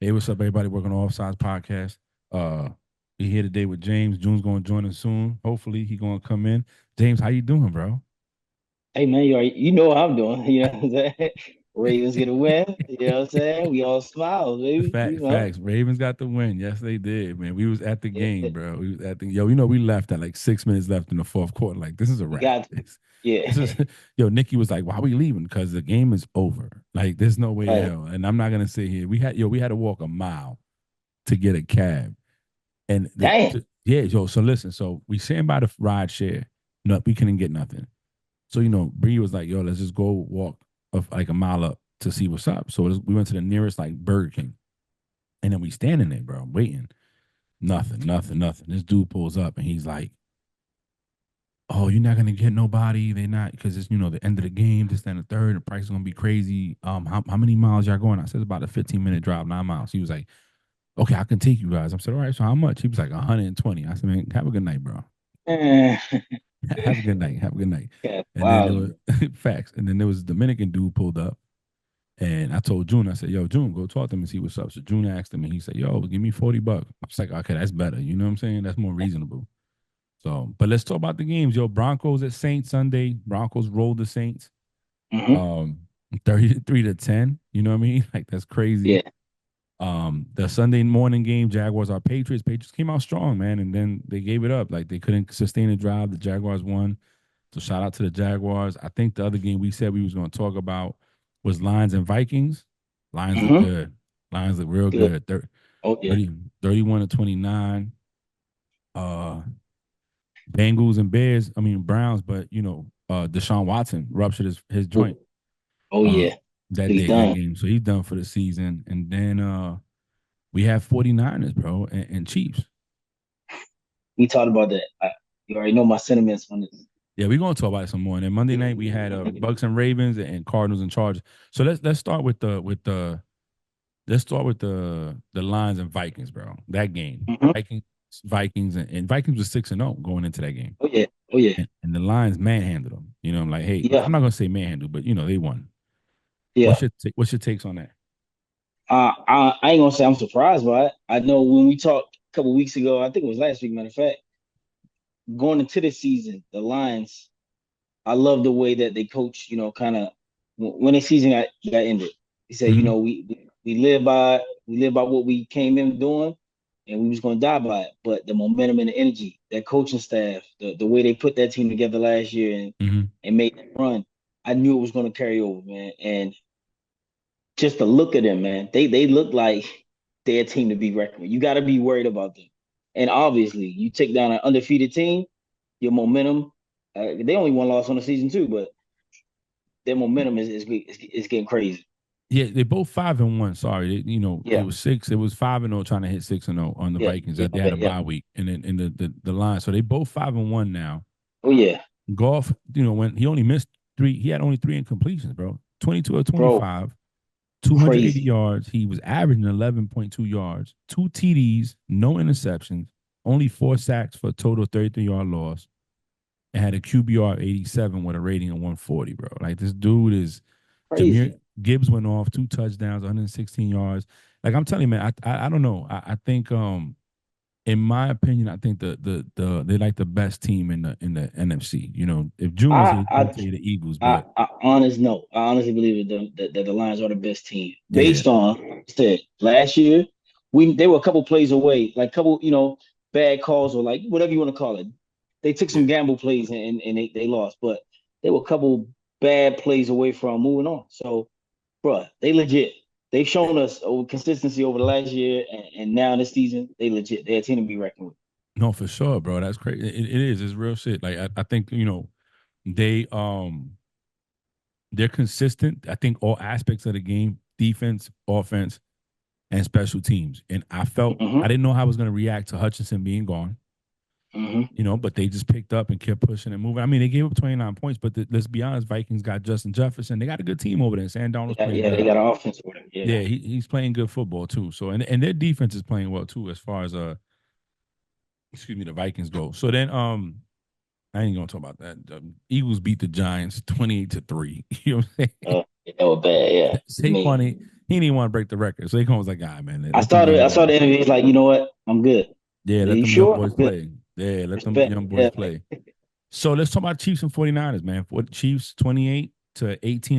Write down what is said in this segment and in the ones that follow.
Hey, what's up, everybody? Working on Offsides Podcast. We here today with James. June's going to join us soon. Hopefully, he going to come in. James, how you doing, bro? Hey man, you know what I'm doing. You know what I'm saying? Ravens get a win. You know what I'm saying? We all smile, baby. You know? Facts. Ravens got the win. Yes, they did, man. We was at the game, bro. We was at the we left at like 6 minutes left in the fourth quarter. Like, this is a We wrap. got This yeah. is Nikki was like, why are we leaving? Because the game is over. Like, there's no way in Right. hell. And I'm not gonna sit here. We had to walk a mile to get a cab. And Damn. yeah, so listen, so we sitting by the ride share. No, we couldn't get nothing. So, Bree was like, yo, let's just go walk of like a mile up to see what's up. So we went to the nearest like Burger King. And then we standing there, bro, waiting. Nothing. This dude pulls up and he's like, oh, you're not gonna get nobody. They're not because it's the end of the game, this, then the third, the price is gonna be crazy. How many miles y'all going? I said it's about a 15-minute drive, 9 miles. He was like, okay, I can take you guys. I said, all right, so how much? He was like 120. I said, man, have a good night, bro. Eh, Have a good night. Have a good night. yeah, And then there wow. was facts. And then there was a Dominican dude pulled up. And I told June, I said, yo, June, go talk to him and see what's up. So June asked him and he said, yo, give me $40. I was like, okay, that's better. You know what I'm saying? That's more reasonable. So, but let's talk about the games. Yo, Broncos at Saints Sunday. Broncos rolled the Saints. Hmm. Um, 33-10. You know what I mean? Like, that's crazy. Yeah. The Sunday morning game, Jaguars are Patriots. Patriots came out strong, man, and then they gave it up. Like, they couldn't sustain the drive. The Jaguars won. So shout out to the Jaguars. I think the other game we said we was going to talk about was Lions and Vikings. Lions look Hmm. good. Lions look real Good. good. Oh yeah. 30, 31-29. Uh, Bengals and Bears. I mean Browns, but Deshaun Watson ruptured his Oh, joint oh uh yeah. that He's day, that done. game. So he's done for the season. And then we have 49ers, bro, and Chiefs. We talked about that. You already know my sentiments on this. Yeah, we're gonna talk about it some more. And then Monday night we had Bucks and Ravens and Cardinals and Chargers. So let's start with the let's start with the Lions and Vikings, bro. That game, Hmm. Vikings, and Vikings was 6-0 going into that game, Oh yeah. Oh yeah. and the Lions manhandled them. I'm like, hey, Yeah. I'm not gonna say manhandled, but they won. Yeah. What's your takes on that? I ain't gonna say I'm surprised by it. I know when we talked a couple weeks ago, I think it was last week, matter of fact, going into the season, the Lions, I love the way that they coach, kind of when the season got ended. He said, Mm-hmm. we live by what we came in doing, and we was gonna die by it. But the momentum and the energy, that coaching staff, the way they put that team together last year Mm-hmm. and made that run, I knew it was gonna carry over, man. And just the look of them, man, they look like they're a team to be reckoned with. You got to be worried about them. And obviously, you take down an undefeated team, your momentum. They only one loss on the season too, but their momentum is getting crazy. Yeah, they both 5-1. Sorry, it Yeah, was six. It was 5-0 trying to hit 6-0 on the yeah, Vikings. yeah, That my they had bad, a yeah. bye week, and then in the line. So they both 5-1 now. Oh yeah, Golf, when he only missed three, he had only three incompletions, bro. 22 or bro, 25, 280 crazy, yards. He was averaging 11.2 yards, two TDs, no interceptions, only four sacks for a total 33-yard loss, and had a QBR of 87 with a rating of 140, bro. Like, this dude is Jameer crazy. Gibbs went off 2 touchdowns, 116 yards. Like, I'm telling you, man, I don't know. I think in my opinion, I think the they like the best team in the NFC. If June was I here, he's gonna I tell you the Eagles, I, but I honest no, I honestly believe that the Lions are the best team yeah, based on said last year. They were a couple plays away, like couple bad calls or like whatever you want to call it. They took yeah. some gamble plays and they lost, but they were a couple bad plays away from moving on. So, bruh, they legit. They've shown us over consistency over the last year, and now this season they legit. They're a team to be reckoned with. No, for sure, bro. That's crazy. It is. It's real shit. Like, I think they they're consistent. I think all aspects of the game, defense, offense, and special teams. And I Hmm. didn't know how I was gonna react to Hutchinson being gone. Hmm. But they just picked up and kept pushing and moving. I mean, they gave up 29 points, but let's be honest, Vikings got Justin Jefferson. They got a good team over there. Sam Donald's playing Yeah, they good. got an offense with them. Yeah. Yeah, he's playing good football too. So and their defense is playing well too, as far as excuse me, the Vikings go. So then I ain't gonna talk about that. The Eagles beat the Giants 28-3. You know what I'm saying? Yeah, that was bad. Yeah. I mean, Saquon ain't he didn't want to break the record. So Saquon was like, "Ah, man, I let them young I saw boys. the interview. He's like, you know what? I'm good. Yeah, Are let you them young sure? boys I'm good. play. Yeah, let them Respect. young boys Yeah, play." So let's talk about Chiefs and 49ers, man. For Chiefs 28-18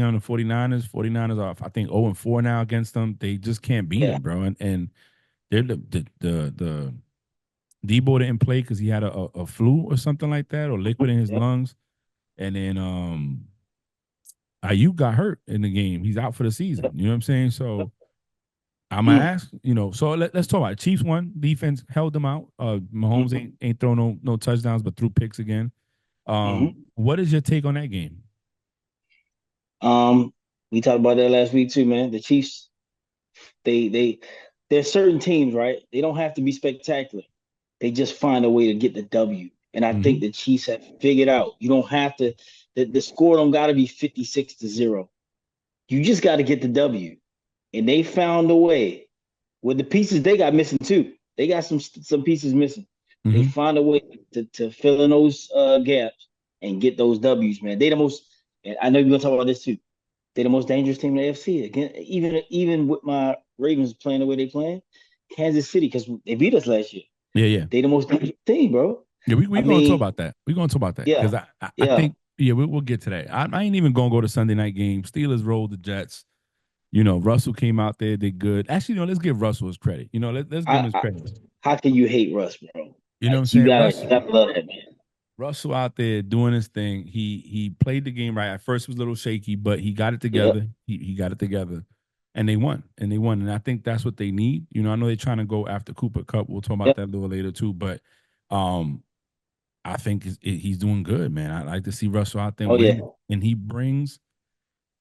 on the 49ers. 49ers are, I think, 0-4 now against them. They just can't beat yeah, them, bro. And they're the Debo didn't play because he had a flu or something like that, or liquid in his yeah, lungs. And then Ayuk got hurt in the game. He's out for the season. yeah. You know what I'm saying? So I'm gonna Mm, ask, so let's talk about it. Chiefs won. Defense held them out. Mahomes mhm, ain't throw no touchdowns, but threw picks again. mhm. What is your take on that game? Um, we talked about that last week too, man. The Chiefs, they there's certain teams, right? They don't have to be spectacular. They just find a way to get the W. And I think Mm-hmm. the Chiefs have figured out you don't have to the score don't gotta be 56-0. You just gotta get the W. And they found a way with the pieces they got missing too. They got some pieces missing. They Mm-hmm. find a way to fill in those gaps and get those W's, man. They the most and I know you're gonna talk about this too. They're the most dangerous team in the AFC. Again, even with my Ravens playing the way they playing, Kansas City, because they beat us last year. Yeah, yeah. They the most dangerous team, bro. Yeah, we I gonna talk mean, about that. We gonna talk about that yeah, because I yeah. think we'll get to that. I ain't even gonna go to Sunday night game. Steelers rolled the Jets. Russell came out there, did good. Actually, let's give Russell his credit. Let's give him his I credit. how can you hate Russ, bro? You know what I'm Like saying? you gotta love that man. Russell out there doing his thing. He played the game right. At first it was a little shaky, but he got it Yep, together. He got it together. And they won. And they won. And I think that's what they need. I know they're trying to go after Cooper Cup. We'll talk about yep. that a little later too. But um I think he's doing good, man. I like to see Russell out there Oh yeah, win, and he brings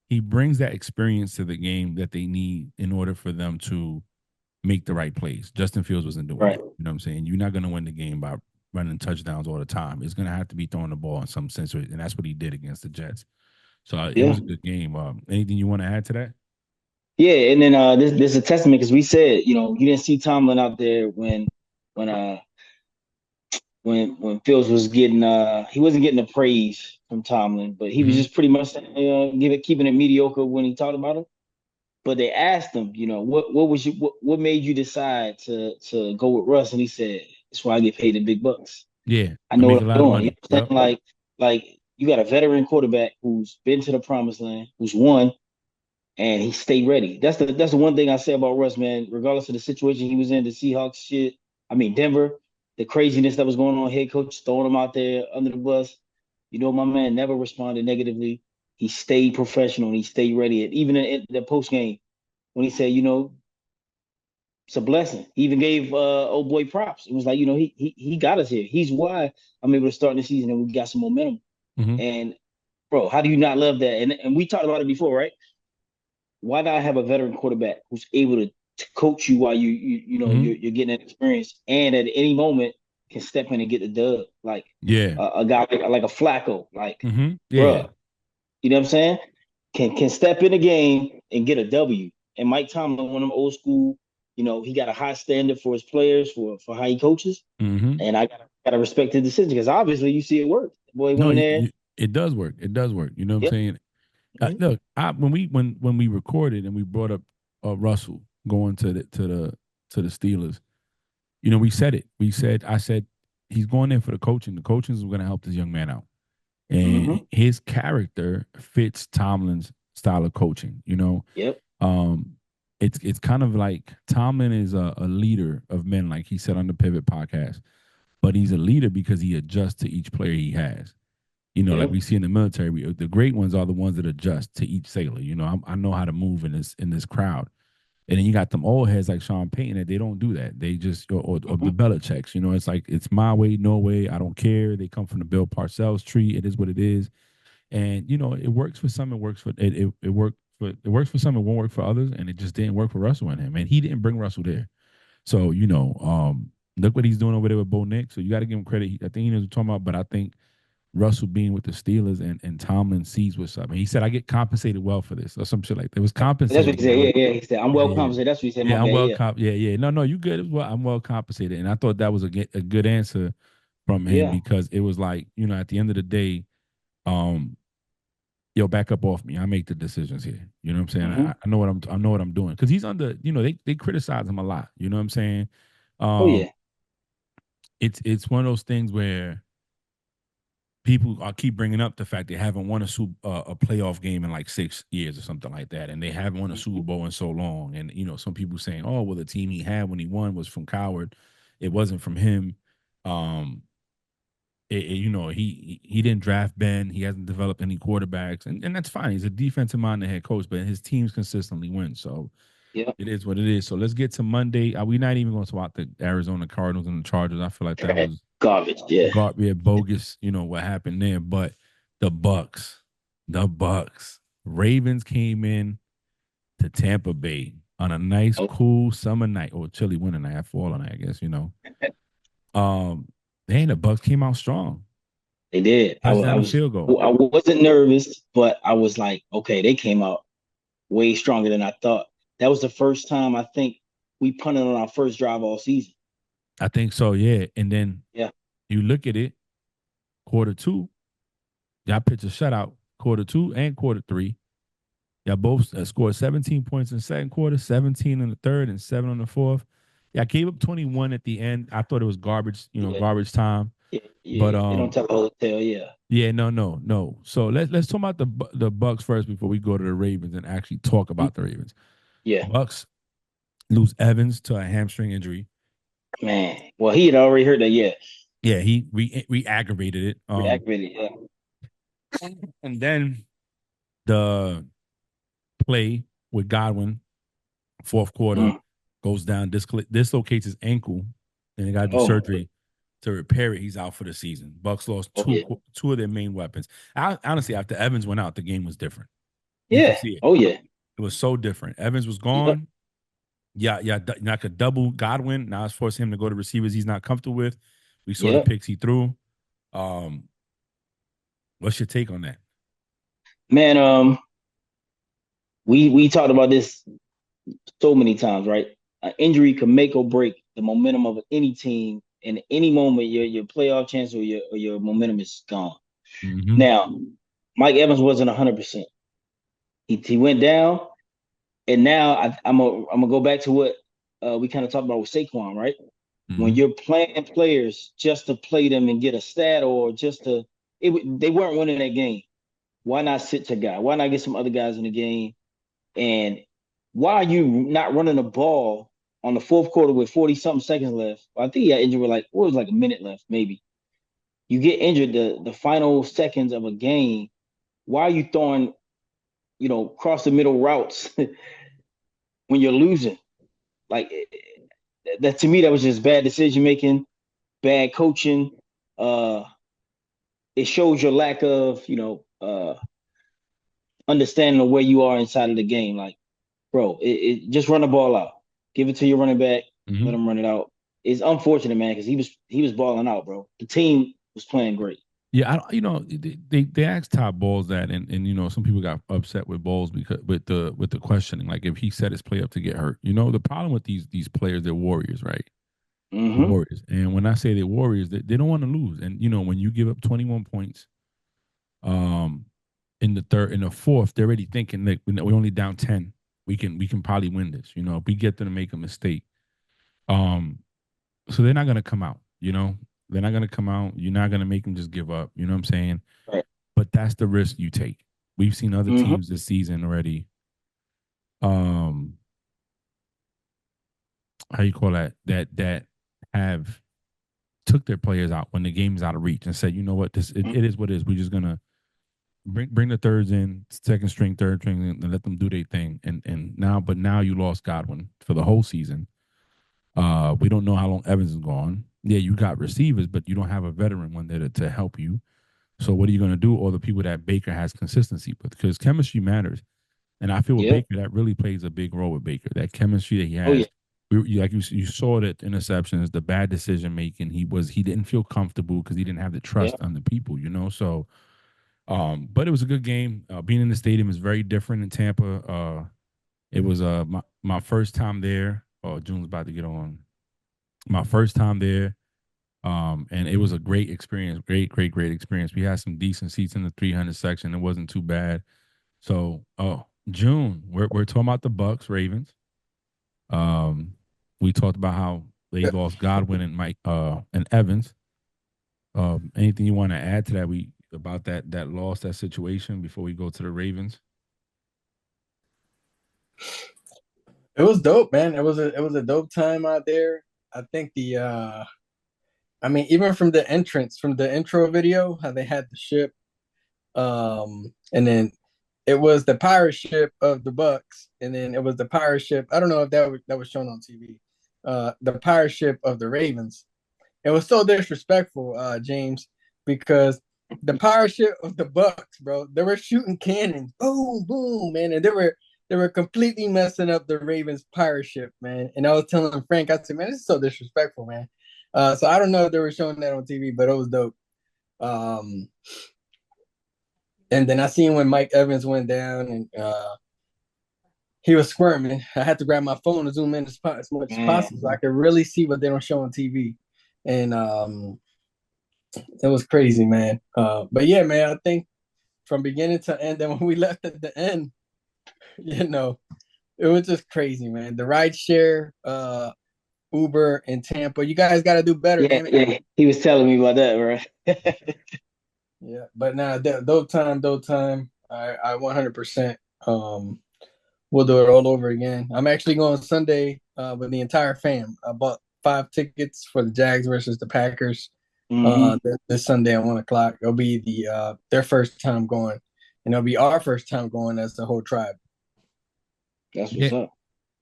that experience to the game that they need in order for them to make the right plays. Justin Fields wasn't doing right. that. You know what I'm saying? You're not going to win the game by running touchdowns all the time. It's going to have to be throwing the ball in some sense, and that's what he did against the Jets. So it Yeah, was a good game. Anything you want to add to that? yeah. And then this is a testament because we said you didn't see Tomlin out there when when Fields was getting he wasn't getting the praise from Tomlin, but he was Mm-hmm. just pretty much keeping it mediocre when he talked about him. But they asked him, what was what made you decide to go with Russ? And he said, "It's why I get paid the big bucks. Yeah, I I know make what a I'm lot of doing." You money. know what I'm Yep. saying? Like you got a veteran quarterback who's been to the promised land, who's won, and he stayed ready. That's the one thing I say about Russ, man. Regardless of the situation he was in, the Seahawks shit. I mean Denver, the craziness that was going on, head coach throwing him out there under the bus. My man never responded negatively. He stayed professional and he stayed ready. And even in the post game, when he said, it's a blessing. He even gave old boy props. It was like, he got us here. He's why I'm able to start the season and we got some momentum. Mm-hmm. And bro, how do you not love that? And we talked about it before, right? Why not have a veteran quarterback who's able to coach you while Mm-hmm. you're getting that experience and at any moment can step in and get the dub like Yeah. a guy like a Flacco, like Mm-hmm. Yeah. bruh, you know what I'm saying? Can step in the game and get a W. And Mike Tomlin, one of them old school, he got a high standard for his players for how he coaches, Mm-hmm. and I gotta respect his decision because obviously you see it work. The boy No, went in there. it does work. It does work. You know what I'm Yep. saying? Mhm. Look, when we recorded and we brought up Russell going to the Steelers, we said it. I said he's going there for the coaching. The coaching is going to help this young man out, and Mhm. his character fits Tomlin's style of coaching. Yep. Um, it's kind of like Tomlin is a leader of men, like he said on the Pivot podcast, but he's a leader because he adjusts to each player he has. Like Yep. we see in the military, the great ones are the ones that adjust to each sailor. I know how to move in this crowd, and then you got them old heads like Sean Payton that they don't do that. They just or the Mhm. Belichicks. It's like it's my way, no way. I don't care. They come from the Bill Parcells tree. It is what it is, and it works for some. It works for it worked for it works for some. It won't work for others, and it just didn't work for Russell and him. And he didn't bring Russell there. So look what he's doing over there with Bo Nick. So you got to give him credit. I think he knows what I'm talking about, but I think Russell being with the Steelers and Tomlin sees what's up. And he said, I get compensated well for this or some shit like that. It was That's what compensated he said. well. Yeah, yeah. He said, "I'm Yeah, well yeah. compensated." That's what he said. My Yeah, I'm bad. well Yeah, comp. Yeah, yeah. No, no, you good as well. I'm well compensated. And I thought that was a good answer from him yeah. because it was like, at the end of the day, um, yo, back up off me. I make the decisions here. You know what I'm saying? Hmm. I know what I know what I'm doing because he's under. You know, they criticize him a lot. You know what I'm saying? Oh Um, yeah. it's one of those things where people keep bringing up the fact they haven't won a playoff game in like 6 years or something like that, and they haven't won a Super Hmm. Bowl in so long. And you know, some people saying, "Oh, well, the team he had when he won was from Coward. It wasn't from him." Um, you know, he didn't draft Ben. He hasn't developed any quarterbacks, and that's fine. He's a defensive minded head coach, but his teams consistently win. So Yeah. it is what it is. So let's get to Monday. We're not even going to talk about the Arizona Cardinals and the Chargers. I feel like that Trash. was Garbage. Yeah. bogus. You know what happened there, but the Bucks, the Bucks, Ravens came in to Tampa Bay on a nice, Oh, cool summer night or chilly winter night, fall night, I guess. You know, um, man, the Bucks came out strong. they did. Touchdown and field goal. I wasn't nervous, but I was like, okay, they came out way stronger than I thought. That was the first time I think we punted on our first drive all season. I think so, yeah. And then Yeah. you look at it, quarter two, y'all pitched a shutout, quarter two and quarter three. Y'all both scored 17 points in the second quarter, 17 in the third, and 7 on the fourth. Yeah, I gave up 21 at the end. I thought it was garbage, Yeah. garbage time. Yeah. But Yeah. They don't tell the whole tale. Yeah. yeah, no. So let's talk about the Bucks first before we go to the Ravens and actually talk about the Ravens. Yeah. Bucks lose Evans to a hamstring injury. Man. Well, he had already heard that. Yeah. Yeah, he re-aggravated it. Reactivated. Yeah. And then the play with Godwin, fourth quarter, Mm. goes down, dislocates his ankle, and they got to do Oh. surgery to repair it. He's out for the season. Bucks lost Oh yeah. two of their main weapons. Honestly, after Evans went out, the game was different. You could Yeah. see it. Oh yeah. It was so different. Evans was Yep. gone. Yeah, not could double Godwin. Now it's forcing him to go to receivers he's not comfortable with. We saw the Yep. picks he threw. Um, what's your take on that? Man. We talked about this so many times, right? An injury can make or break the momentum of any team. In any moment, your playoff chance or your momentum is gone. Mm-hmm. Now, Mike Evans wasn't 100%. He went down, and now I'm gonna go back to what we kind of talked about with Saquon, right? When Mm-hmm. you're playing players just to play them and get a stat or just to they weren't winning that game. Why not sit your guy? Why not get some other guys in the game? And why are you not running the ball on the fourth quarter with 40 something seconds left? I think he got injured with like what was like a minute left, maybe. You get injured the final seconds of a game. Why are you throwing, cross the middle routes when you're losing? Like that to me, that was just bad decision making, bad coaching. Uh, it shows your lack of, understanding of where you are inside of the game. Like, bro, just run the ball out, give it to your running back, let Mm-hmm. him run it out. It's unfortunate, man, because he was balling out, bro. The team was playing great. Yeah, they asked Todd Bowles that, and some people got upset with Bowles because with the questioning, like if he set his play up to get hurt. The problem with these players, they're warriors, right? They're Mm-hmm. warriors, and when I say they're warriors, they don't want to lose. And when you give up 21 points, um, in the third, in the fourth, they're already thinking that we're only down 10. We can probably win this. If we get them to make a mistake, um, so they're not gonna come out. They're not gonna come out. You're not gonna make them just give up. You know what I'm saying? Right. But that's the risk you take. We've seen other Mm-hmm. teams this season already. Um, how you call that have took their players out when the game's out of reach and said, you know what, it is what it is. We're just gonna bring the thirds in, second string, third string, and let them do their thing. But now you lost Godwin for the whole season. We don't know how long Evans is gone. Yeah, you got receivers, but you don't have a veteran one there to help you. So what are you going to do? Or the people that Baker has consistency with, because chemistry matters. And I feel with Yeah. Baker that really plays a big role with Baker. That chemistry that he Oh yeah. has. Like you saw that interceptions, the bad decision making. He didn't feel comfortable because he didn't have the Yeah. trust on the people. So, but it was a good game. Being in the stadium is very different in Tampa. It was my first time there. Oh, June's about to get on. My first time there. And it was a great experience, great experience. We had some decent seats in the 300 section. It wasn't too bad. So, June, we're talking about the Bucks, Ravens. Um, we talked about how they lost Godwin and Mike and Evans. Anything you want to add to that? We about that loss, that situation before we go to the Ravens. It was dope, man. It was a dope time out there. I think I mean, even from the entrance, from the intro video, how they had the ship, and then it was the pirate ship of the Bucks, and then it was the pirate ship. I don't know if that was shown on TV. The pirate ship of the Ravens. It was so disrespectful, James, because the pirate ship of the Bucks, bro, they were shooting cannons, boom, boom, man, and they were completely messing up the Ravens pirate ship, man. And I was telling Frank, I said, man, this is so disrespectful, man. So I don't know if they were showing that on TV, but it was dope. Um, and then I seen when Mike Evans went down and he was squirming. I had to grab my phone to zoom in as much as possible so I could really see what they don't show on TV. And it was crazy, man. But yeah, man, I think from beginning to end, and when we left at the end, you know, it was just crazy, man. The ride share, Uber in Tampa, you guys got to do better, Yeah, damn it. yeah. He was telling me about that, bro. Yeah, but now dope time, dope time. I 100% we'll do it all over again. I'm actually going Sunday with the entire fam. I bought 5 tickets for the Jags versus the Packers this Sunday at 1 o'clock. It'll be their first time going, and it'll be our first time going as the whole tribe. That's what's up.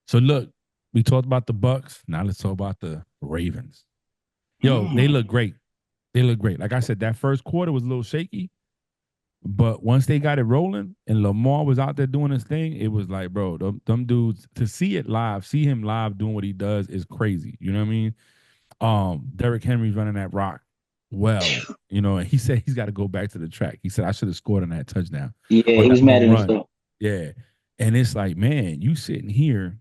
So look, we talked about the Bucks. Now let's talk about the Ravens. Yo, they look great. They look great. Like I said, that first quarter was a little shaky, but once they got it rolling and Lamar was out there doing his thing, it was like, bro, them dudes, to see it live, see him live doing what he does is crazy. You know what I mean? Derrick Henry's running that rock well, and he said he's got to go back to the track. He said, I should have scored on that touchdown. Yeah, he was mad at himself. Yeah. And it's like, man, you sitting here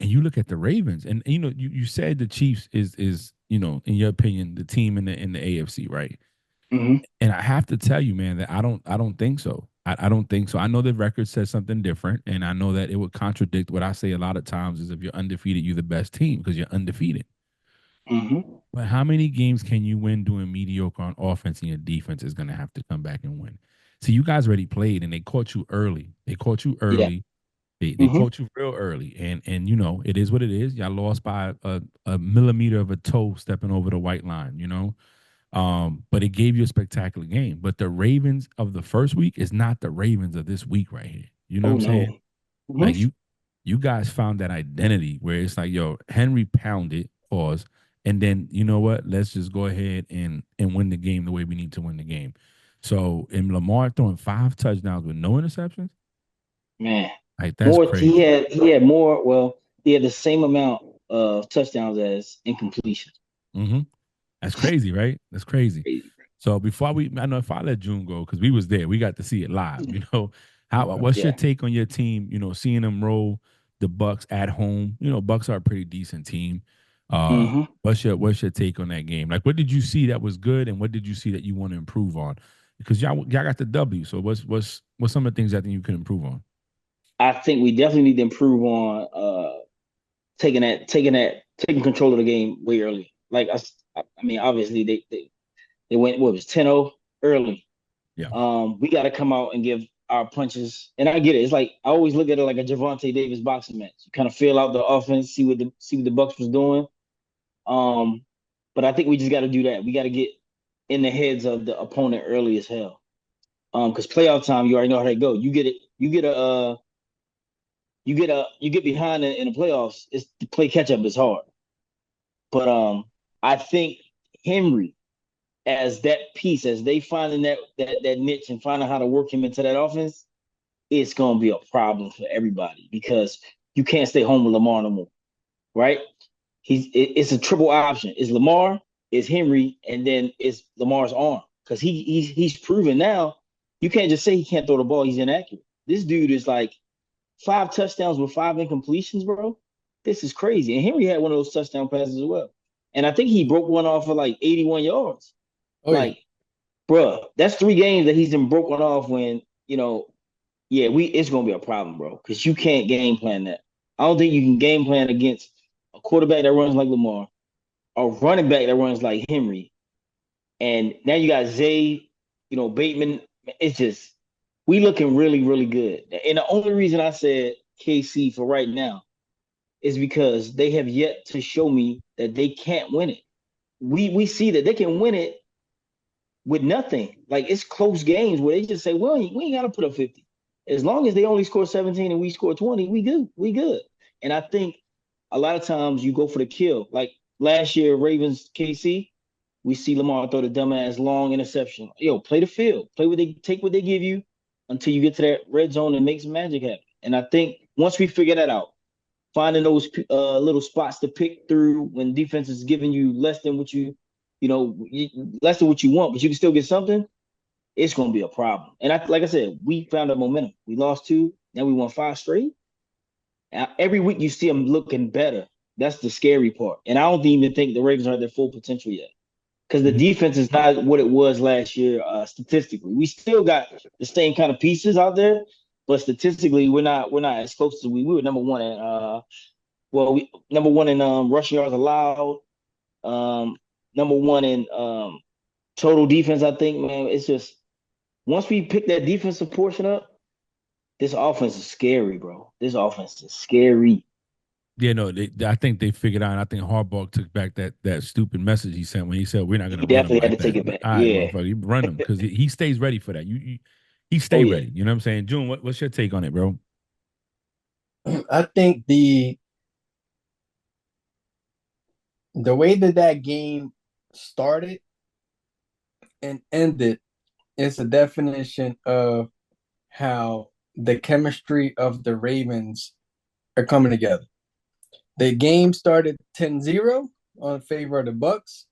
and you look at the Ravens, and you said the Chiefs is in your opinion, the team in the AFC, right? Mm-hmm. And I have to tell you, man, that I don't think so. I don't think so. I know the record says something different, and I know that it would contradict what I say a lot of times is if you're undefeated, you're the best team because you're undefeated. Mm-hmm. But how many games can you win doing mediocre on offense, and your defense is going to have to come back and win? So you guys already played, and they caught you early. They caught you early. Yeah. They caught you real early, and it is what it is. Y'all lost by a millimeter of a toe stepping over the white line, but it gave you a spectacular game. But the Ravens of the first week is not the Ravens of this week right here. You know what I'm saying? Mm-hmm. Like you guys found that identity where it's like, yo, Henry pounded, pause, and then you know what? Let's just go ahead and win the game the way we need to win the game. So in Lamar throwing 5 touchdowns with no interceptions, man. like that's crazy. He had more. Well, he had the same amount of touchdowns as incompletions. Mm-hmm. That's crazy, right? That's crazy. So before I know if I let June go because we was there, we got to see it live. What's your take on your team? Seeing them roll the Bucks at home. Bucks are a pretty decent team. What's your take on that game? Like, what did you see that was good, and what did you see that you want to improve on? Because y'all got the W. So what's some of the things I think you could improve on? I think we definitely need to improve on taking control of the game way early. Like I mean, obviously they went what was 10-0 early. Yeah. We got to come out and give our punches. And I get it. It's like I always look at it like a Gervonta Davis boxing match. You kind of feel out the offense, see what the Bucks was doing. But I think we just got to do that. We got to get in the heads of the opponent early as hell. Because playoff time, you already know how they go. You get behind in the playoffs. It's to play catch up is hard. But I think Henry as that piece, as they finding that niche and finding how to work him into that offense, it's gonna be a problem for everybody because you can't stay home with Lamar no more, right? It's a triple option. It's Lamar, it's Henry, and then it's Lamar's arm because he's proven now. You can't just say he can't throw the ball. He's inaccurate. This dude is like 5 touchdowns with 5 incompletions, bro. This is crazy. And Henry had one of those touchdown passes as well. and I think he broke one off for like 81 yards. Oh yeah. Like, bruh, that's 3 games that he's been broken off when, yeah, it's gonna be a problem, bro, because you can't game plan that. I don't think you can game plan against a quarterback that runs like Lamar, a running back that runs like Henry, and now you got Zay, Bateman. It's just we looking really, really good. And the only reason I said KC for right now is because they have yet to show me that they can't win it. We see that they can win it with nothing. Like it's close games where they just say, well, we ain't got to put up 50. As long as they only score 17 and we score 20, we good. We good. And I think a lot of times you go for the kill. Like last year, Ravens KC, we see Lamar throw the dumbass long interception. Yo, play the field. Take what they give you until you get to that red zone and make some magic happen. And I think once we figure that out, finding those little spots to pick through when defense is giving you less than what less than what you want, but you can still get something, it's going to be a problem. And like I said, we found a momentum. We lost 2, now we won 5 straight. Every week you see them looking better. That's the scary part. And I don't even think the Ravens are at their full potential yet because the defense is not what it was last year statistically. We still got the same kind of pieces out there, but statistically we're not as close as we were number one in number one in rushing yards allowed, number one in total defense. I think, man, it's just once we pick that defensive portion up, this offense is scary, bro. This offense is scary. Yeah, no, I think they figured out. And I think Harbaugh took back that stupid message he sent when he said we're not going He to run him definitely like had to take that. it back. All right, Yeah. motherfucker, you run him because he stays ready for that. He stay ready. You know what I'm saying? June, what's your take on it, bro? I think the way that game started and ended is a definition of how the chemistry of the Ravens are coming together. The game started 10-0 on favor of the Bucks.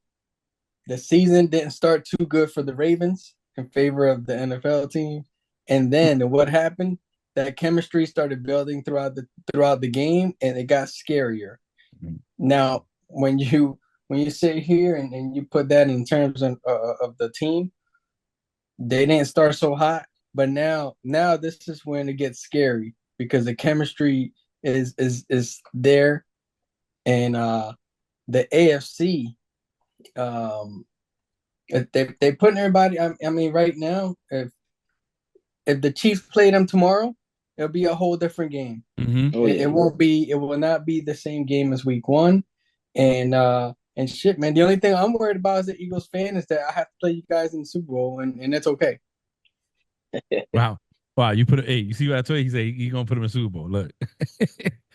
The season didn't start too good for the Ravens in favor of the NFL team. And then what happened? That chemistry started building throughout the game, and it got scarier. Mm-hmm. Now, when you sit here and you put that in terms of the team, they didn't start so hot, but now this is when it gets scary because the chemistry is there, and the AFC, they putting everybody. I mean, right now, if the Chiefs play them tomorrow, it'll be a whole different game. Mm-hmm. It will not be the same game as week 1, and shit, man. The only thing I'm worried about as an Eagles fan is that I have to play you guys in the Super Bowl, and that's okay. Wow, you put you see what I told you? He said he's gonna put him in Super Bowl. Look,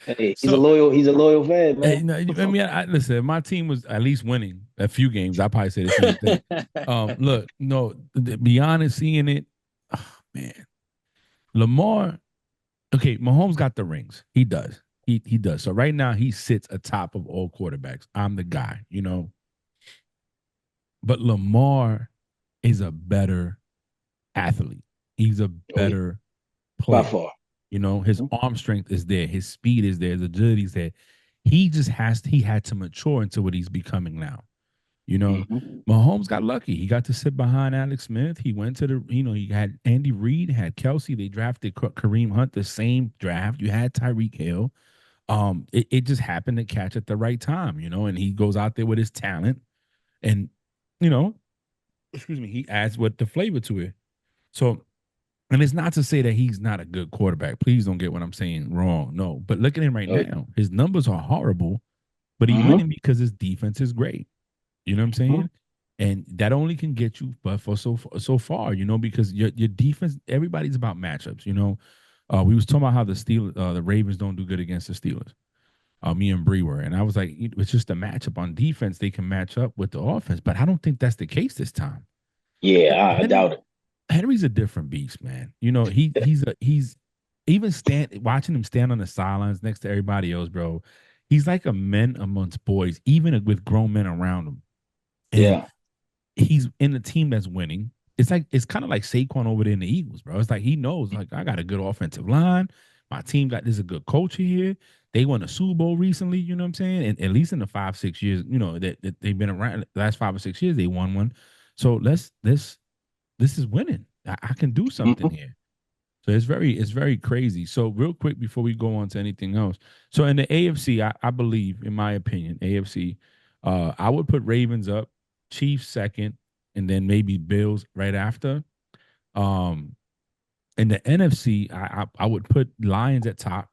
hey, he's a loyal fan, man. Hey, no, I mean, listen. If my team was at least winning a few games, I probably say the same thing. Look, no, be honest, seeing it, oh, man, Lamar. Okay, Mahomes got the rings. He does. He does. So right now he sits atop of all quarterbacks. I'm the guy, But Lamar is a better athlete. He's a better player. By far. His arm strength is there. His speed is there. His agility is there. He just had to mature into what he's becoming now. Mahomes got lucky. He got to sit behind Alex Smith. He went to he had Andy Reid, had Kelsey. They drafted Kareem Hunt the same draft. You had Tyreek Hill. It just happened to catch at the right time, and he goes out there with his talent and, excuse me, he adds the flavor to it. So, and it's not to say that he's not a good quarterback. Please don't get what I'm saying wrong. No, but look at him right now. His numbers are horrible, but he's winning because his defense is great. You know what I'm saying? And that only can get you but for so far, because your defense, everybody's about matchups, we was talking about how the Ravens don't do good against the Steelers. Me and Bree were. And I was like, it's just a matchup on defense. They can match up with the offense, but I don't think that's the case this time. Yeah, I doubt it. Henry's a different beast, man. He's even watching him stand on the sidelines next to everybody else, bro. He's like a man amongst boys, even with grown men around him. And he's in a team that's winning. It's kind of like Saquon over there in the Eagles, bro. It's like he knows, like, I got a good offensive line. My team got there's a good culture here. They won a Super Bowl recently, you know what I'm saying? And at least in the 5, 6 years, that they've been around the last 5 or 6 years, they won one. So this is winning. I can do something Mhm. here. So it's very crazy. So real quick before we go on to anything else. So in the AFC, I believe, in my opinion, AFC, I would put Ravens up, Chiefs second, and then maybe Bills right after. Um, in the NFC, I would put Lions at top.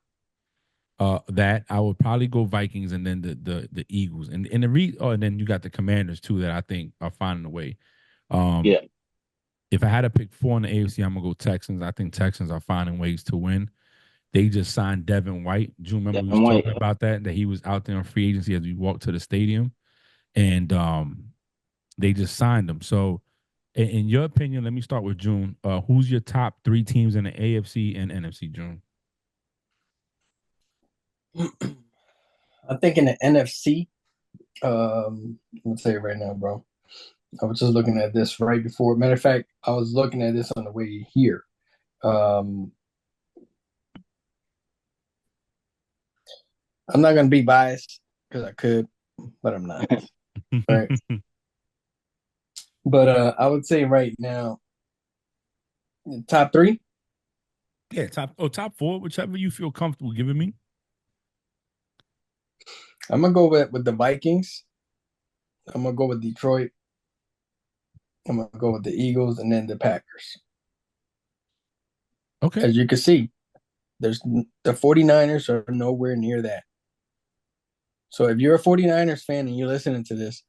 That I would probably go Vikings and then the Eagles and then you got the Commanders too that I think are finding a way. Um, Yeah. if I had to pick four in the AFC, I'm gonna go Texans. I think Texans are finding ways to win. They just signed Devin White. June, remember we was Devin White. talking about that he was out there on free agency as we walked to the stadium, and they just signed him. So, in your opinion, let me start with June. Who's your top three teams in the AFC and NFC, June? I think in the NFC, let's say right now, bro. I was just looking at this right before. Matter of fact, I was looking at this on the way here. Um, I'm not gonna be biased because I could, but I'm not. Right. But I would say right now, top three. Yeah, top four, whichever you feel comfortable giving me. I'm gonna go with the Vikings. I'm gonna go with Detroit. I'm gonna go with the Eagles and then the Packers. Okay. As you can see, there's the 49ers are nowhere near that. So if you're a 49ers fan and you're listening to this,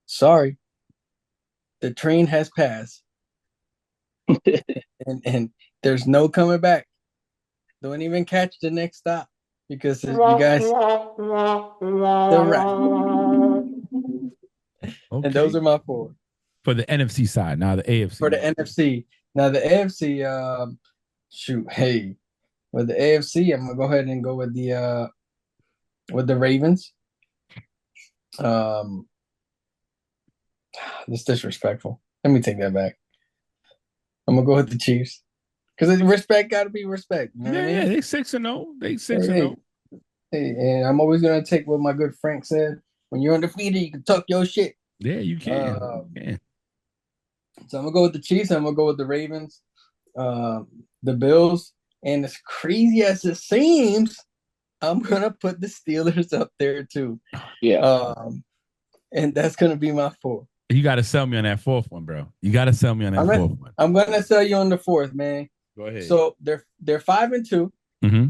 sorry, the train has passed and there's no coming back. Don't even catch the next stop because you guys they're right. And those Okay. are my four For the NFC side, now the for AFC. the NFC. Now the AFC, shoot, hey, with the AFC, I'm gonna go ahead and go with the Ravens. Um, That's disrespectful. Let me take that back. I'm gonna go with the Chiefs because respect got to be respect. You know what I Yeah, yeah, mean? they 6-0. They six Hey, and hey, zero. hey, and I'm always gonna take what my good Frank said. When you're undefeated, you can talk your shit. Yeah, you can. Uh, Yeah. so I'm gonna go with the Chiefs. I'm gonna go with the Ravens, the Bills, and as crazy as it seems, I'm gonna put the Steelers up there too. Yeah. Um, and that's gonna be my four. You got to sell me on that fourth one, bro. You got to sell me on that I'm gonna fourth one. I'm gonna sell you on the fourth, man. Go ahead. So they're 5-2, Mm-hmm.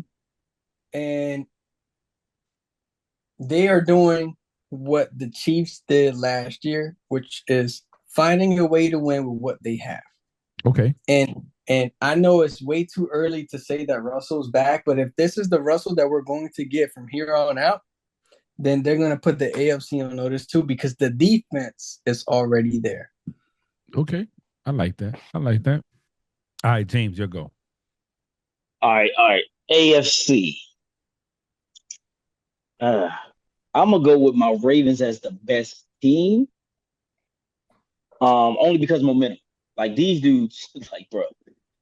and they are doing what the Chiefs did last year, which is finding a way to win with what they have. Okay. And I know it's way too early to say that Russell's back, but if this is the Russell that we're going to get from here on out, then they're going to put the AFC on notice too because the defense is already there. Okay. I like that. I like that. All right, James, your go. All right. All right. AFC. Uh, I'm gonna go with my Ravens as the best team. Only because momentum. Like these dudes, like bro,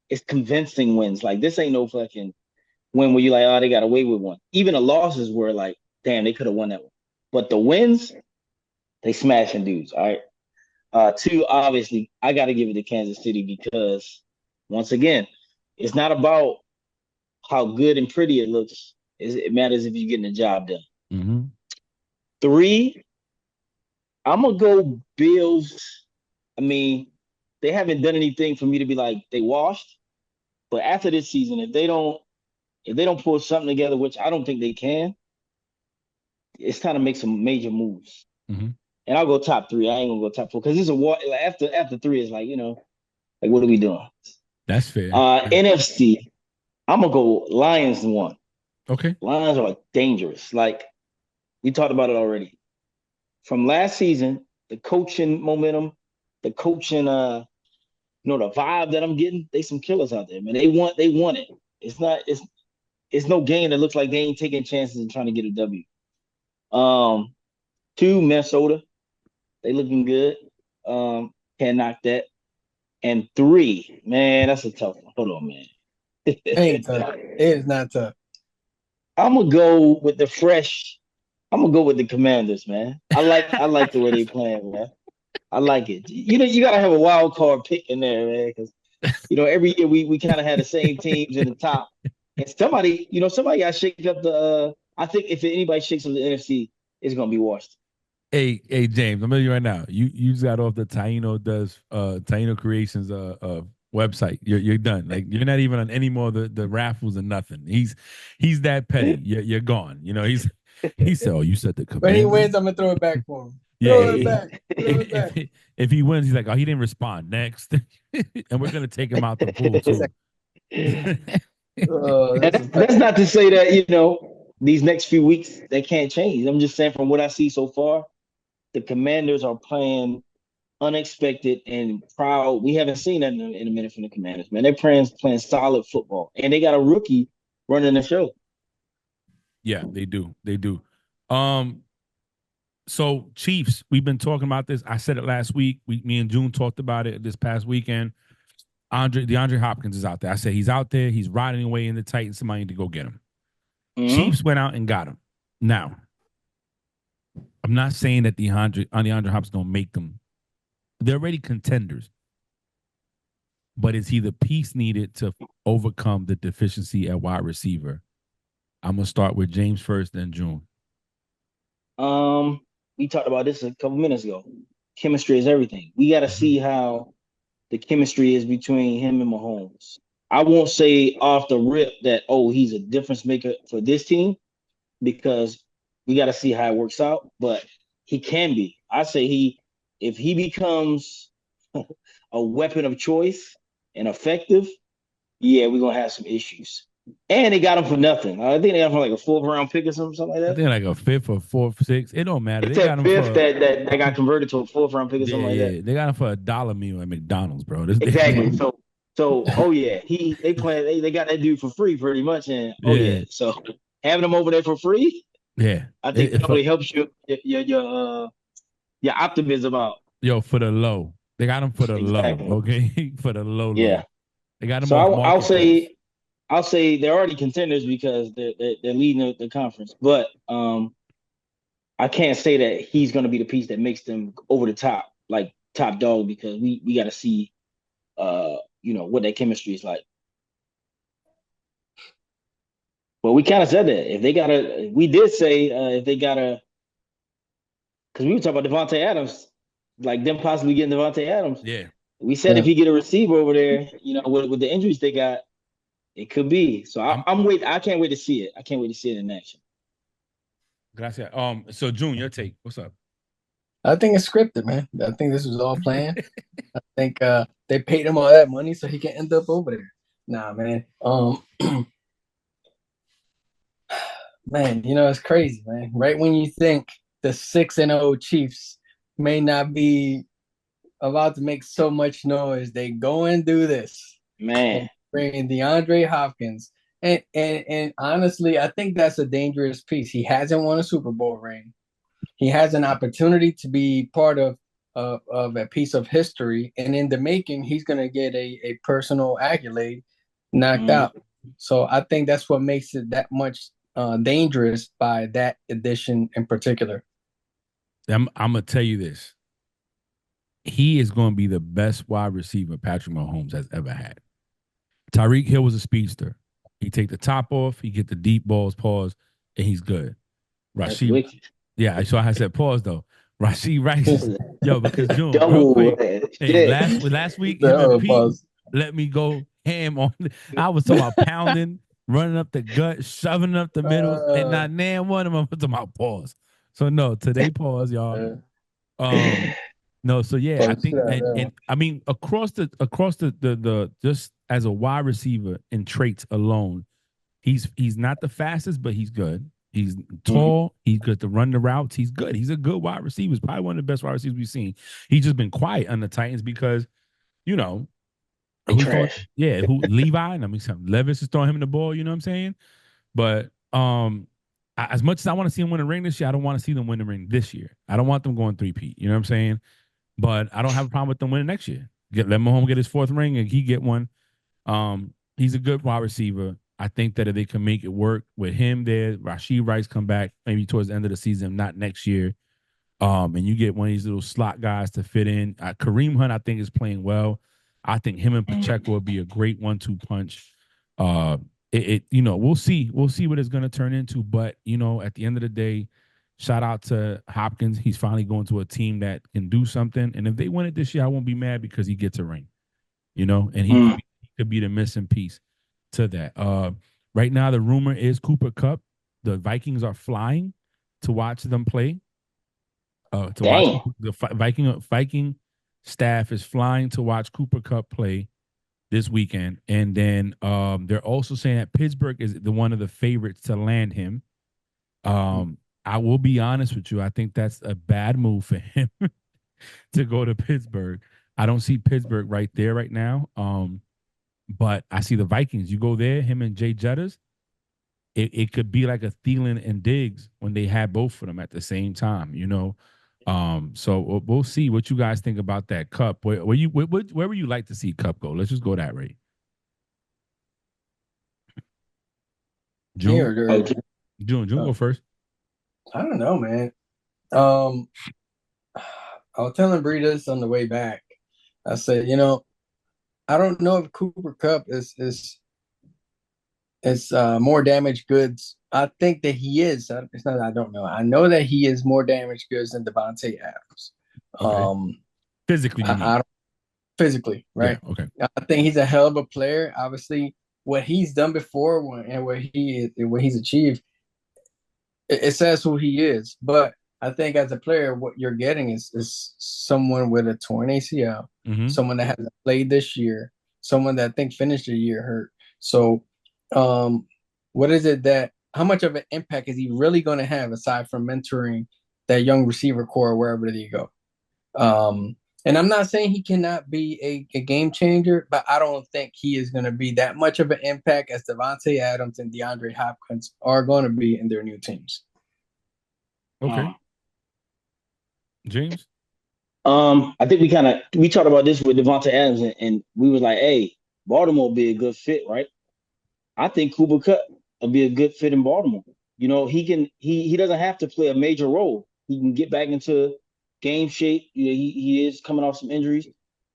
it's convincing wins. Like this ain't no fucking win where you like, oh, they got away with one. Even the losses were like, damn, they could have won that one. But the wins, they smashing dudes. All right. Two, obviously, I got to give it to Kansas City because once again, it's not about how good and pretty it looks. It matters if you're getting the job done. Mm-hmm. Three, I'm gonna go Bills. I mean, they haven't done anything for me to be like they washed. But after this season, if they don't pull something together, which I don't think they can, it's time to make some major moves. Mm-hmm. And I'll go top three. I ain't gonna go top four because it's a war. Like after three is like like what are we doing? That's fair. NFC. I'm gonna go Lions one. Okay. Lions are dangerous. Like we talked about it already. From last season, the coaching momentum, the coaching the vibe that I'm getting, they some killers out there, man. They want it. It's no game that looks like they ain't taking chances and trying to get a W. Um, two, Minnesota. They looking good. Can't knock that. And three, man, that's a tough one. Hold on, man. It ain't tough. It is not tough. I'm gonna go with the fresh. I'm gonna go with the Commanders, man. I like the way they playing, man. I like it. You gotta have a wild card pick in there, man, because every year we kind of had the same teams in the top, and somebody got to shake up the. I think if anybody shakes up the NFC, it's gonna be Washington. Hey, James, I'm telling you right now. You just got off the Taino Creations website. You're done. Like you're not even on any more of the raffles or nothing. He's that petty. You're gone. He said, "Oh, you said the When he Commanders." wins, I'm gonna throw it back for him. Yeah, Throw it back. Throw it back. if he wins, he's like, "Oh, he didn't respond." Next, and we're gonna take him out the pool too. Oh, That's not to say that these next few weeks they can't change. I'm just saying from what I see so far, the Commanders are playing unexpected and proud. We haven't seen that in a minute from the Commanders, man. They're playing solid football, and they got a rookie running the show. Yeah, they do. They do. So Chiefs, we've been talking about this. I said it last week. Me and June talked about it this past weekend. DeAndre Hopkins is out there. I said he's out there. He's riding away in the Titans. Somebody need to go get him. Mm-hmm. Chiefs went out and got him. Now, I'm not saying that DeAndre Hopkins don't make them. They're already contenders. But is he the piece needed to overcome the deficiency at wide receiver? I'm gonna start with James first, then June. We talked about this a couple minutes ago. Chemistry is everything. We got to see how the chemistry is between him and Mahomes. I won't say off the rip that he's a difference maker for this team, because we got to see how it works out. But he can be. I say if he becomes a weapon of choice and effective, yeah, we're gonna have some issues. And they got him for nothing. I think they got him for like a 4th round pick or something like that. I think like a 5th or 4th, 6th. It don't matter. It's they got him 5th that got converted to a 4th round pick or something like that. They got him for a $1 meal at McDonald's, bro. Exactly. So oh yeah, they got that dude for free pretty much, and so having him over there for free, I think it probably helps your optimism out. Yo, for the low, they got him for the low, okay, for the low. Yeah, they got him. So I'll say they're already contenders because they're leading the conference, but I can't say that he's going to be the piece that makes them over the top, like top dog, because we got to see what that chemistry is like. Well, we kind of said that we did say if they gotta, because we were talking about Devontae Adams, like them possibly getting Devontae Adams. Yeah, we said if he get a receiver over there, with the injuries they got, it could be. So I'm waiting. I can't wait to see it. I can't wait to see it in action. Gracias. So June, your take. What's up? I think it's scripted, man. I think this was all planned. I think they paid him all that money so he can end up over there. Nah, man. Man, it's crazy, man. Right when you think the 6-0 Chiefs may not be about to make so much noise, they go and do this. Man. Bringing DeAndre Hopkins. And honestly, I think that's a dangerous piece. He hasn't won a Super Bowl ring. He has an opportunity to be part of a piece of history. And in the making, he's going to get a personal accolade knocked out. So I think that's what makes it that much dangerous by that addition in particular. I'm going to tell you this. He is going to be the best wide receiver Patrick Mahomes has ever had. Tyreek Hill was a speedster. He take the top off, he get the deep balls, pause, and he's good. Rashid, yeah. So I said pause though. Rashid Rice, yo, because June, real quick, last week, Pete let me go ham on. I was talking about pounding, running up the gut, shoving up the middle, and not nan one of them. I'm talking about pause. So no, today pause, y'all. No, so yeah, I think, and I mean across the just as a wide receiver in traits alone, he's not the fastest, but he's good. He's tall. He's good to run the routes. He's good. He's a good wide receiver. He's probably one of the best wide receivers we've seen. He's just been quiet on the Titans because, Levi, and I mean, Levis is throwing him the ball. You know what I'm saying? But as much as I want to see him win a ring this year, I don't want to see them win the ring this year. I don't want them going 3-peat. You know what I'm saying? But I don't have a problem with them winning next year. Let Mahomes get his 4th ring and he get one. He's a good wide receiver. I think that if they can make it work with him there, Rashid Rice come back maybe towards the end of the season, not next year. And you get one of these little slot guys to fit in. Kareem Hunt, I think, is playing well. I think him and Pacheco would be a great 1-2 punch. We'll see. We'll see what it's going to turn into. But at the end of the day, shout out to Hopkins. He's finally going to a team that can do something. And if they win it this year, I won't be mad because he gets a ring. And he could be the missing piece to that. Right now, the rumor is Cooper Kupp. The Vikings are flying to watch them play. To watch Damn. the Viking staff is flying to watch Cooper Kupp play this weekend, and then they're also saying that Pittsburgh is one of the favorites to land him. I will be honest with you, I think that's a bad move for him to go to Pittsburgh. I don't see Pittsburgh right there right now. But I see the Vikings. You go there, him and Jay Jettas. It could be like a Thielen and Diggs when they had both of them at the same time. So we'll see what you guys think about that Kupp. Where would you like to see Kupp go? Let's just go that way. June, June, go first. I don't know, man. I was telling Bree this on the way back. I said, I don't know if Cooper Kupp is more damaged goods. I think that he is. It's not that I don't know. I know that he is more damaged goods than Davante Adams. Okay. Physically, physically, right? Yeah, okay. I think he's a hell of a player. Obviously, what he's done before and what he's achieved, it says who he is. But I think as a player, what you're getting is someone with a torn ACL, someone that hasn't played this year, someone that I think finished the year hurt. So, what is it how much of an impact is he really going to have aside from mentoring that young receiver core wherever they go? And I'm not saying he cannot be a game changer, but I don't think he is going to be that much of an impact as Davante Adams and DeAndre Hopkins are going to be in their new teams. Okay. James? I think we talked about this with Davante Adams, and we was like, hey, Baltimore will be a good fit, right? I think Cooper Kupp will be a good fit in Baltimore. He doesn't have to play a major role. He can get back into game shape. He is coming off some injuries,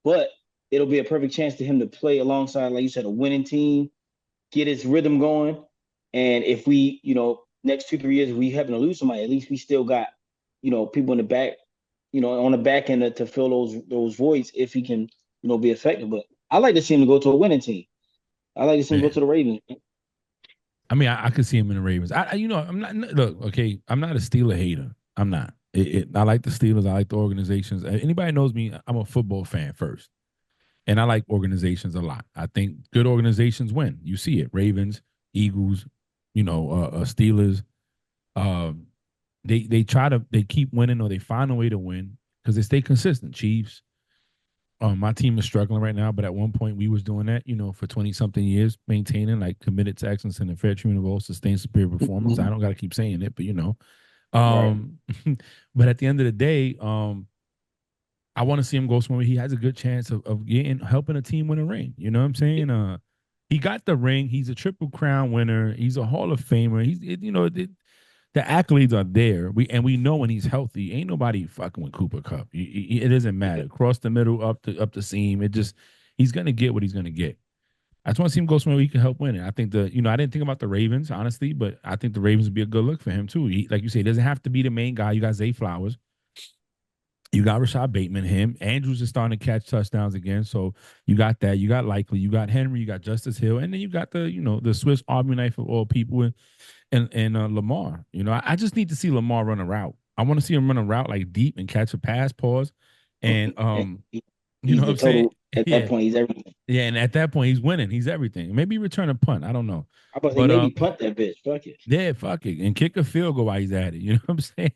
but it'll be a perfect chance to him to play alongside, like you said, a winning team, get his rhythm going. And if we, next 2-3 years, if we happen to lose somebody, at least we still got, people in the back, on the back end to fill those voids if he can, be effective. But I like to see him go to a winning team. I like to see him go to the Ravens. I mean, I could see him in the Ravens. I'm not. Look, okay, I'm not a Steeler hater. I'm not. I like the Steelers. I like the organizations. Anybody knows me, I'm a football fan first, and I like organizations a lot. I think good organizations win. You see it: Ravens, Eagles, Steelers. They keep winning or they find a way to win because they stay consistent. Chiefs. My team is struggling right now, but at one point we was doing that, for 20 something years, maintaining like committed to excellence and the fair treatment of all, sustained superior performance. I don't got to keep saying it, but Right. But at the end of the day, I want to see him go somewhere he has a good chance of helping a team win a ring. You know what I'm saying? He got the ring. He's a Triple Crown winner. He's a Hall of Famer. The accolades are there. We know when he's healthy, ain't nobody fucking with Cooper Kupp. It doesn't matter. Across the middle, up the seam. He's gonna get what he's gonna get. I just want to see him go somewhere where he can help win it. I think I didn't think about the Ravens, honestly, but I think the Ravens would be a good look for him too. Like you say, he doesn't have to be the main guy. You got Zay Flowers. You got Rashad Bateman, him. Andrews is starting to catch touchdowns again. So you got that. You got Likely. You got Henry. You got Justice Hill. And then you got the Swiss Army knife of all people and Lamar. I just need to see Lamar run a route. I want to see him run a route like deep and catch a pass, pause. And you know what I'm saying? At that point, he's everything. Yeah, and at that point, he's winning. He's everything. Maybe return a punt. I don't know. How about maybe punt that bitch? Fuck it. Yeah, fuck it. And kick a field goal while he's at it. You know what I'm saying?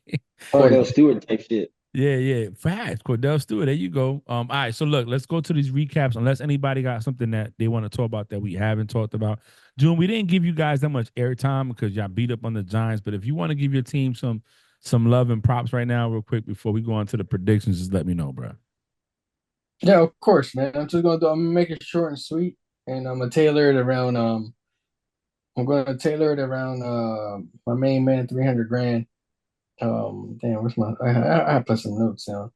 Cordell Stewart type shit. Yeah. Facts. Cordell Stewart. There you go. All right. So look, let's go to these recaps. Unless anybody got something that they want to talk about that we haven't talked about. June, we didn't give you guys that much airtime because y'all beat up on the Giants. But if you want to give your team some love and props right now, real quick, before we go on to the predictions, just let me know, bro. Yeah, of course, man. I'm gonna make it short and sweet. and I'm gonna tailor it around. I'm gonna tailor it around my main man, 300 grand. Damn, where's my? I put some notes down.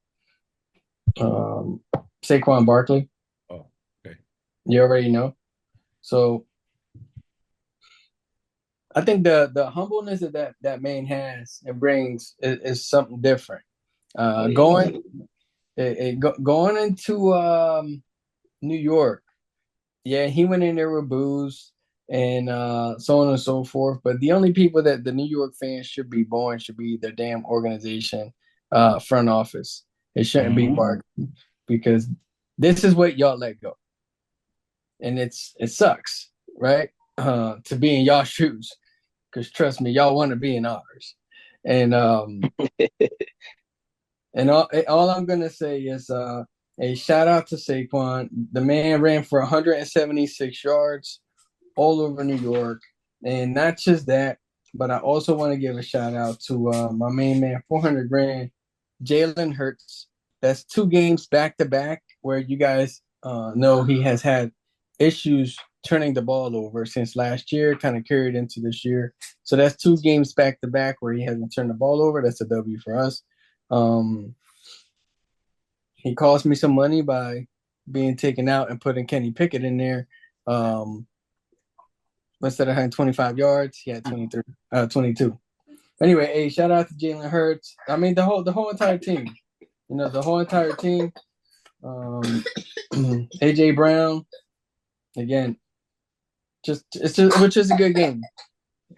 Um, Saquon Barkley. Oh, okay. You already know. So I think the humbleness that man has and brings is something different. Oh yeah. Going into New York, yeah, he went in there with booze and so on and so forth. But the only people that the New York fans should be born should be their damn organization, front office. It shouldn't be Hmm. Bark because this is what y'all let go, and it sucks, right? To be in y'all shoes, because trust me, y'all want to be in ours, and all I'm gonna say is a shout out to Saquon. The man ran for 176 yards all over New York, and not just that, but I also want to give a shout out to my main man, 400 grand, Jalen Hurts. That's 2 games back to back where you guys know he has had issues turning the ball over since last year, kind of carried into this year. So that's 2 games back to back where he hasn't turned the ball over. That's a W for us. Um, he cost me some money by being taken out and putting Kenny Pickett in there. Um, Instead of having 25 yards, he had 22. Anyway, hey, shout out to Jalen Hurts. I mean, the whole entire team. The whole entire team. Um, AJ Brown, again, which is a good game.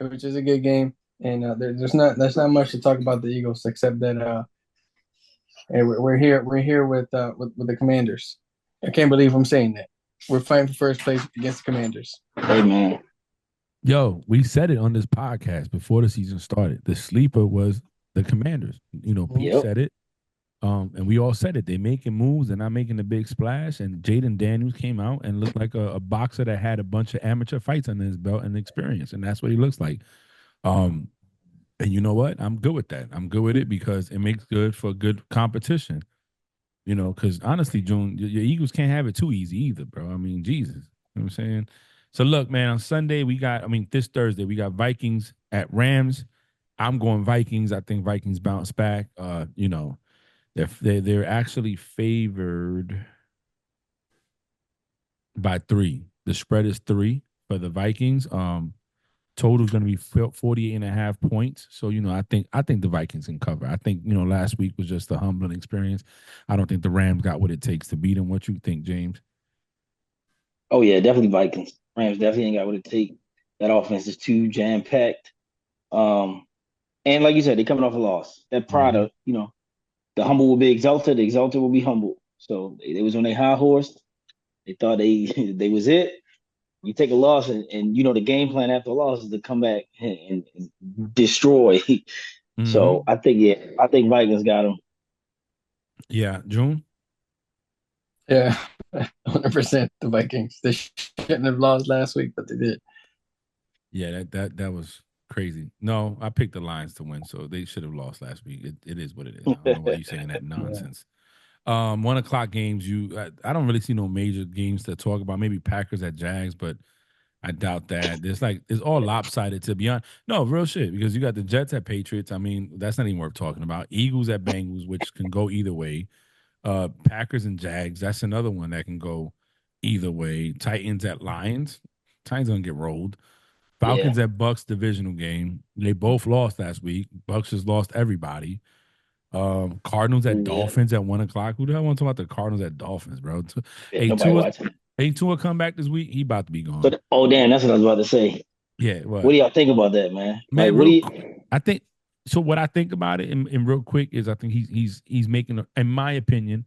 Which is a good game. And there's not much to talk about the Eagles except that hey, we're here with the Commanders. I can't believe I'm saying that. We're fighting for first place against the Commanders. Hey man. Yo, we said it on this podcast before the season started. The sleeper was the Commanders. Pete Yep. said it. And we all said it. They making moves. They're not making a big splash. And Jaden Daniels came out and looked like a boxer that had a bunch of amateur fights under his belt and experience. And that's what he looks like. Um, and you know what? I'm good with that. I'm good with it because it makes good for good competition. Because honestly, June, your Eagles can't have it too easy either, bro. I mean, Jesus. You know what I'm saying? So look, man, on Sunday, this Thursday, we got Vikings at Rams. I'm going Vikings. I think Vikings bounce back. They're actually favored by 3. The spread is 3 for the Vikings. Total is going to be 48.5 points. So, I think the Vikings can cover. I think, last week was just a humbling experience. I don't think the Rams got what it takes to beat them. What you think, James? Oh yeah, definitely Vikings. Rams definitely ain't got what it take. That offense is too jam packed. And like you said, they coming off a loss. That pride Mhm. of, the humble will be exalted, the exalted will be humble. So they was on their high horse. They thought they they was it. You take a loss, and the game plan after a loss is to come back and destroy. So Mhm. I think Vikings got them. Yeah, June. Yeah, 100% the Vikings. They shouldn't have lost last week, but they did. Yeah, that was crazy. No, I picked the Lions to win, so they should have lost last week. It is what it is. I don't know why you're saying that Yeah. nonsense. 1 o'clock games. I don't really see no major games to talk about. Maybe Packers at Jags, but I doubt that. It's all lopsided to be honest. No, real shit, because you got the Jets at Patriots. I mean, that's not even worth talking about. Eagles at Bengals, which can go either way. Packers and Jags, that's another one that can go either way. Titans at Lions. Titans gonna get rolled. Yeah. Falcons at Bucks divisional game. They both lost last week. Bucks just lost everybody. Cardinals at Yeah. Dolphins at 1 o'clock. Who the hell want to talk about the Cardinals at Dolphins, bro? Yeah, Hey, nobody Tua, watching. ain't Tua come back this week? He about to be So, gone. oh damn, that's what I was about to say. Yeah, What what? do y'all think about that, man? Like, Man, what do you? I think so. What I think about it, in real quick, is I think he's making, in my opinion,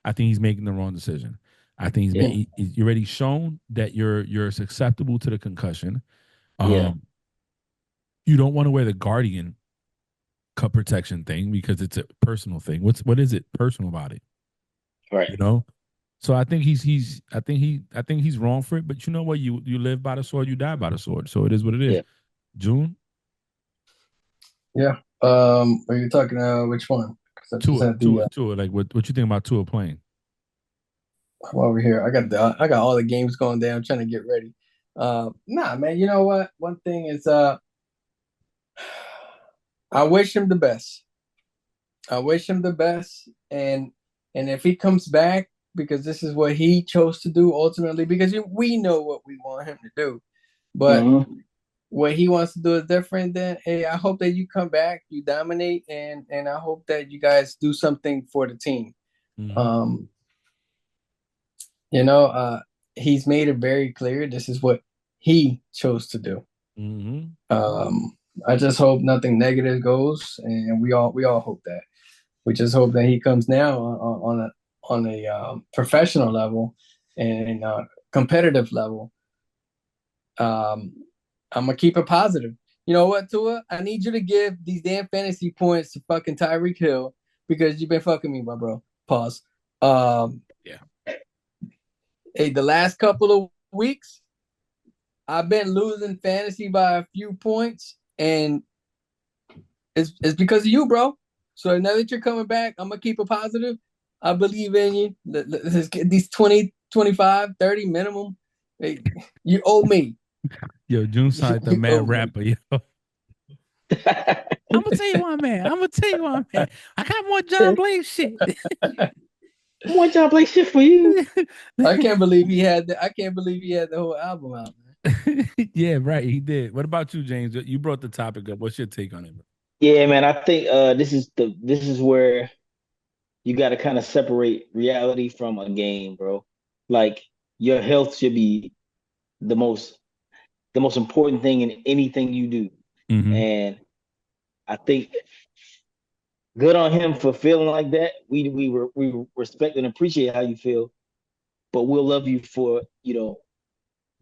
I think he's making the wrong decision. I think Yeah, he's already shown that you're susceptible to the concussion. yeah, Um, you don't want to wear the Guardian cup protection thing because it's a personal thing. What is it personal about it? right. You know. So I think I think he's wrong for it. But you know what? You live by the sword, you die by the sword. So it is what it is. Yeah. June. Yeah. Are you talking which one? Because I just Tua, had the Tua, Tua. Like what you think about Tua playing? I'm over here. I got all the games going down. I'm trying to get ready. Nah, man. You know what? One thing is, I wish him the best. I wish him the best, and if he comes back, because this is what he chose to do ultimately, because we know what we want him to do, but Mm-hmm. what he wants to do is different. Then, hey, I hope that you come back, you dominate, and I hope that you guys do something for the team. Mm-hmm. Um, you know, he's made it very clear this is what he chose to do. Mm-hmm. I just hope nothing negative goes, and we all hope that. We just hope that he comes now on a professional level and competitive level. Um, I'm gonna keep it positive. You know what, Tua? I need you to give these damn fantasy points to fucking Tyreek Hill because you've been fucking me, my bro. Pause. Um, Yeah. hey, the last couple of weeks, I've been losing fantasy by a few points, and it's because of you, bro. So now that you're coming back, I'm gonna keep it positive. I believe in you. Let's get these 20, 25, 30 minimum. Hey, you owe me. Yo, June side the You mad owe me. rapper, yo. I'm gonna tell you why, man. I'm gonna tell you why, man. I got more John Blake shit. More job play shit for you. I can't believe he had the. I can't believe he had the whole album out, man. Yeah, right. He did. What about you, James? You brought the topic up. What's your take on it, bro? Yeah, man. I think this is where you got to kind of separate reality from a game, bro. Like your health should be the most the most important thing in anything you do. Mm-hmm. And I think good on him for feeling like that. We respect and appreciate how you feel, but we'll love you for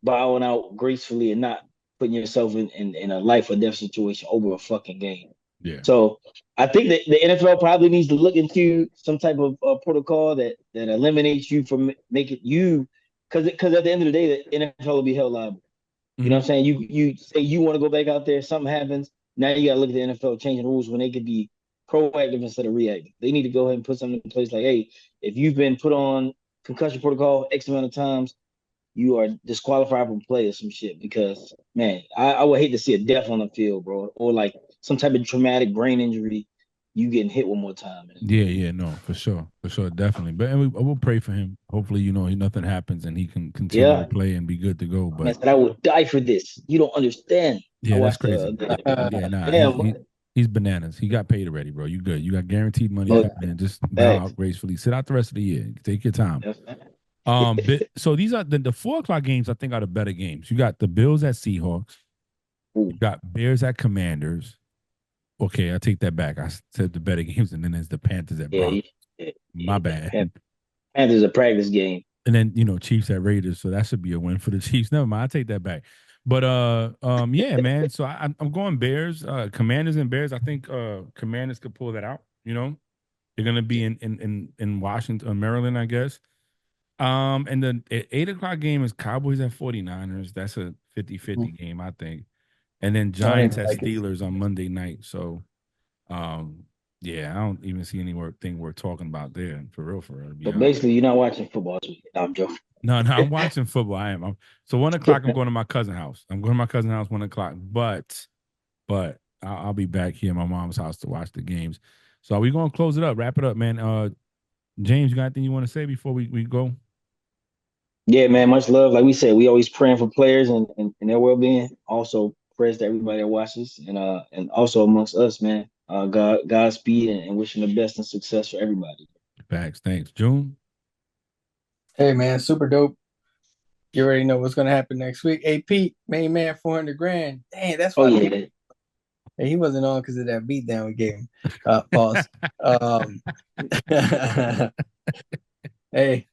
bowing out gracefully and not putting yourself in a life or death situation over a fucking game. Yeah. So I think that the NFL probably needs to look into some type of protocol that eliminates you from making you because at the end of the day the NFL will be held liable. You know Mm-hmm. what I'm saying? You say you want to go back out there, something happens. Now you got to look at the NFL changing rules when they could be proactive instead of reactive. They need to go ahead and put something in place like, hey, if you've been put on concussion protocol X amount of times, you are disqualified from play or some shit. Because man, I would hate to see a death on the field, bro, or like some type of traumatic brain injury. You getting hit one more time, man. Yeah, yeah, no, for sure, definitely. But I will pray for him. Hopefully, nothing happens and he can continue to Yeah, play and be good to go. man But said I would die for this. You don't understand. I yeah, that's watched crazy. Yeah, nah, damn. he's bananas. He got paid already, bro. You good? You got guaranteed money Oh, coming in. Just bow thanks. out gracefully. Sit out the rest of the year. Take your time. Yes, So these are the 4 o'clock games. I think are the better games. You got the Bills at Seahawks. Ooh, You got Bears at Commanders. Okay, I take that back. I said the better games, and then there's the Panthers at yeah, Broncos. yeah, My yeah. bad. Panthers a practice game. And then Chiefs at Raiders, so that should be a win for the Chiefs. Never mind, I take that back. But yeah, man. So I'm going Bears, Commanders and Bears. I think Commanders could pull that out. They're gonna be in Washington, Maryland, I guess. And the 8 o'clock game is Cowboys at 49ers. That's a 50-50 game, I think. And then I don't Giants even at like it. Steelers on Monday night. So yeah, I don't even see anything worth talking about there, for real, to be So honest. basically, you're not watching football this week. No, I'm joking. No, no, I'm watching football. I am. So 1 o'clock, I'm going to my cousin's house. 1 o'clock, but I'll be back here at my mom's house to watch the games. So are we going to close it up, wrap it up, man? James, you got anything you want to say before we go? Yeah, man. Much love. Like we said, we always praying for players and their well being. Also, prayers to everybody that watches and also amongst us, man. Godspeed and wishing the best and success for everybody. Facts, thanks. June? Hey, man, super dope. You already know what's gonna happen next week. Hey, Pete, main man, 400 grand. Dang, that's Oh why yeah, Pete. Hey, he wasn't on because of that beatdown we gave him. Pause. Um, hey,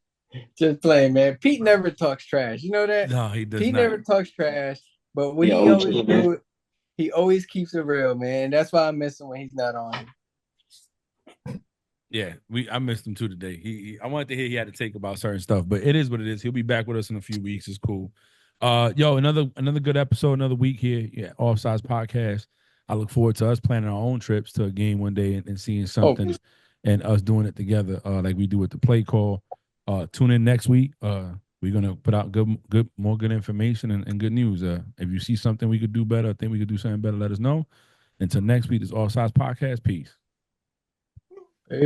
just playing, man. Pete never talks trash. You know that? No, he does Pete not. never talks trash, but what yeah. he always OG, man. do, he always keeps it real, man. That's why I miss him when he's not on. Yeah, I missed him too today. I wanted to hear he had to take about certain stuff, but it is what it is. He'll be back with us in a few weeks. It's cool. Yo, another good episode, another week here. Yeah, Offsides Podcast. I look forward to us planning our own trips to a game one day and seeing Oh, something and us doing it together, like we do with the play call. Tune in next week. We're gonna put out more good information and good news. If you see something we could do better, I think we could do something better, let us know. Until next week, this All Sides Podcast. Peace. Hey.